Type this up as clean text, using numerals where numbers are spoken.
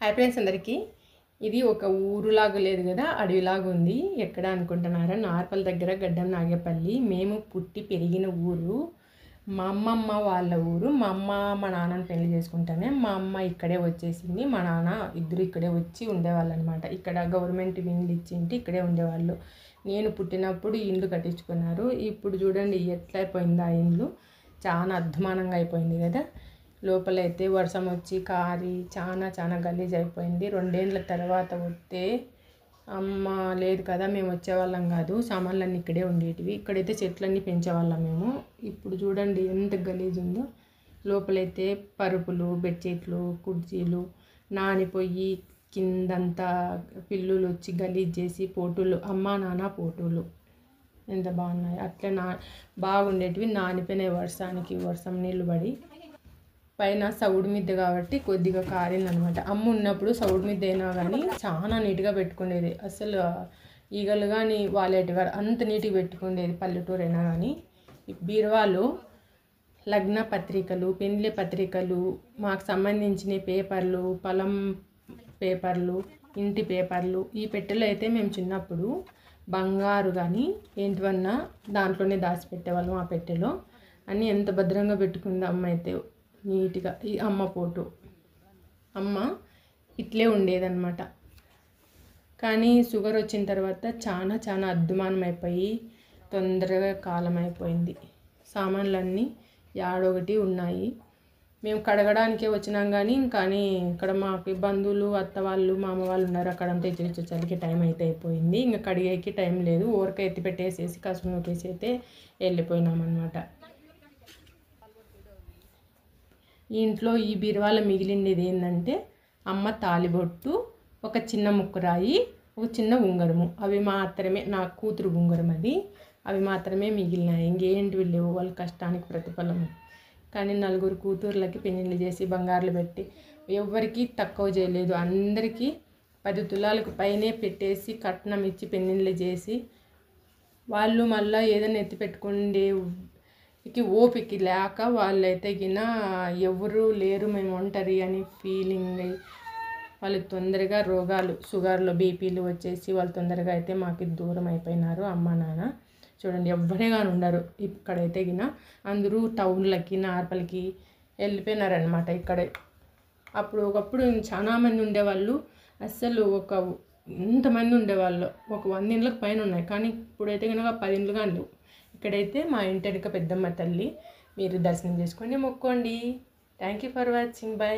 Hi friends అందరికీ. ఇది ఒక ఊరులాగా లేదు కదా, అడవిలాగా ఉంది. ఎక్కడ అనుకుంటున్నారా? నార్పల్ దగ్గర గడ్డం నాగేపల్లి. మేము పుట్టి పెరిగిన ఊరు, మా అమ్మమ్మ వాళ్ళ ఊరు. మా అమ్మ మా నాన్నని పెళ్లి చేసుకుంటానే మా అమ్మ ఇక్కడే వచ్చేసింది. మా నాన్న ఇద్దరు ఇక్కడే వచ్చి ఉండేవాళ్ళు అనమాట. ఇక్కడ గవర్నమెంట్ ఇండ్లు ఇచ్చింటి ఇక్కడే ఉండేవాళ్ళు. నేను పుట్టినప్పుడు ఇండ్లు కట్టించుకున్నారు. ఇప్పుడు చూడండి ఎట్లా అయిపోయింది ఆ ఇండ్లు. చాలా అధ్వానంగా అయిపోయింది కదా. లోపలైతే వర్షం వచ్చి కారి చాలా గలీజ్ అయిపోయింది. 2 ఏళ్ళ తర్వాత వస్తే అమ్మ లేదు కదా, మేము వచ్చేవాళ్ళం కాదు, సామాన్లన్నీ ఇక్కడే ఉండేటివి. ఇక్కడైతే చెట్లన్నీ పెంచేవాళ్ళం మేము. ఇప్పుడు చూడండి ఎంత గలీజ్ ఉందో. లోపలైతే పరుపులు, బెడ్షీట్లు, కుర్చీలు నానిపోయి కిందంతా పిల్లులు వచ్చి గలీజ్ చేసి పోటులు, అమ్మ నాన్న పోటులు ఎంత బాగున్నాయి. అట్లా బాగుండేటివి నానిపోయినాయి వర్షానికి. వర్షం నీళ్ళు పడి పైన సౌడు మిద్దె కాబట్టి కొద్దిగా కారిందనమాట. అమ్మ ఉన్నప్పుడు సౌడు మిద్దె అయినా కానీ చాలా నీట్గా పెట్టుకునేది. అసలు ఈగలు కానీ వాలేటివి అంత నీట్గా పెట్టుకునేది. పల్లెటూరు అయినా కానీ బీరువాలో లగ్న పత్రికలు, పెండ్లి పత్రికలు, మాకు సంబంధించిన పేపర్లు, పొలం పేపర్లు, ఇంటి పేపర్లు, ఈ పెట్టెలో అయితే మేము చిన్నప్పుడు బంగారు కానీ ఏంటివన్నా దాంట్లోనే దాచిపెట్టేవాళ్ళం. ఆ పెట్టెలో అన్నీ ఎంత భద్రంగా పెట్టుకుంది అమ్మ అయితే నీట్గా. ఈ అమ్మ ఫోటో అమ్మ ఇట్లే ఉండేదన్నమాట. కానీ షుగర్ వచ్చిన తర్వాత చాలా అద్దుమానం అయిపోయి తొందరగా కాలం అయిపోయింది. సామాన్లన్నీ యాడొకటి ఉన్నాయి. మేము కడగడానికే వచ్చినాం కానీ ఇక్కడ మాకు బంధువులు, అత్త వాళ్ళు, మామ వాళ్ళు ఉన్నారు. అక్కడంతా ఇచ్చి టైం అయితే అయిపోయింది. ఇంకా కడిగేకి టైం లేదు. ఊరికే ఎత్తి పెట్టేసేసి కసుపు నూకేసి అయితే వెళ్ళిపోయినామన్నమాట. ఈ ఇంట్లో ఈ బీరువాల మిగిలిండేది ఏంటంటే అమ్మ తాలిబొట్టు, ఒక చిన్న ముక్కురాయి, ఒక చిన్న ఉంగరము. అవి మాత్రమే, నా కూతురు ఉంగరం అది. అవి మాత్రమే మిగిలినాయి. ఇంకేంటివి లేవు. వాళ్ళ కష్టానికి ప్రతిఫలము. కానీ 4 కూతుర్లకి పెళ్ళిళ్ళు చేసి బంగారులు పెట్టి ఎవరికి తక్కువ చేయలేదు. అందరికీ 10 తులాలకు పైనే పెట్టేసి కట్నం ఇచ్చి పెళ్ళిళ్ళు చేసి వాళ్ళు మళ్ళీ ఏదైనా ఎత్తి పెట్టుకుండే ఓపిక లేక వాళ్ళైతే గిన ఎవరు లేరు, మేము ఒంటరి అని ఫీలింగ్ అయ్యి వాళ్ళు తొందరగా రోగాలు, షుగర్లు, బీపీలు వచ్చేసి వాళ్ళు తొందరగా అయితే మాకు దూరం అయిపోయినారు. అమ్మ నాన్న చూడండి ఎవ్వరే కానీ ఉండరు. ఇక్కడైతే గిన అందరూ టౌన్లకి, నార్పల్కి వెళ్ళిపోయినారనమాట. ఇక్కడే ఒకప్పుడు చాలా మంది ఉండేవాళ్ళు. అస్సలు ఎంతమంది ఉండేవాళ్ళు, ఒక 100 ఇండ్లకు పైన ఉన్నాయి. కానీ ఇప్పుడైతే కనుక 10 ఇండ్లు కానీ లేవు. ఇక్కడైతే మా ఇంటి వెనుక పెద్దమ్మ తల్లి. మీరు దర్శనం చేసుకొని మొక్కోండి. Thank you for watching. Bye.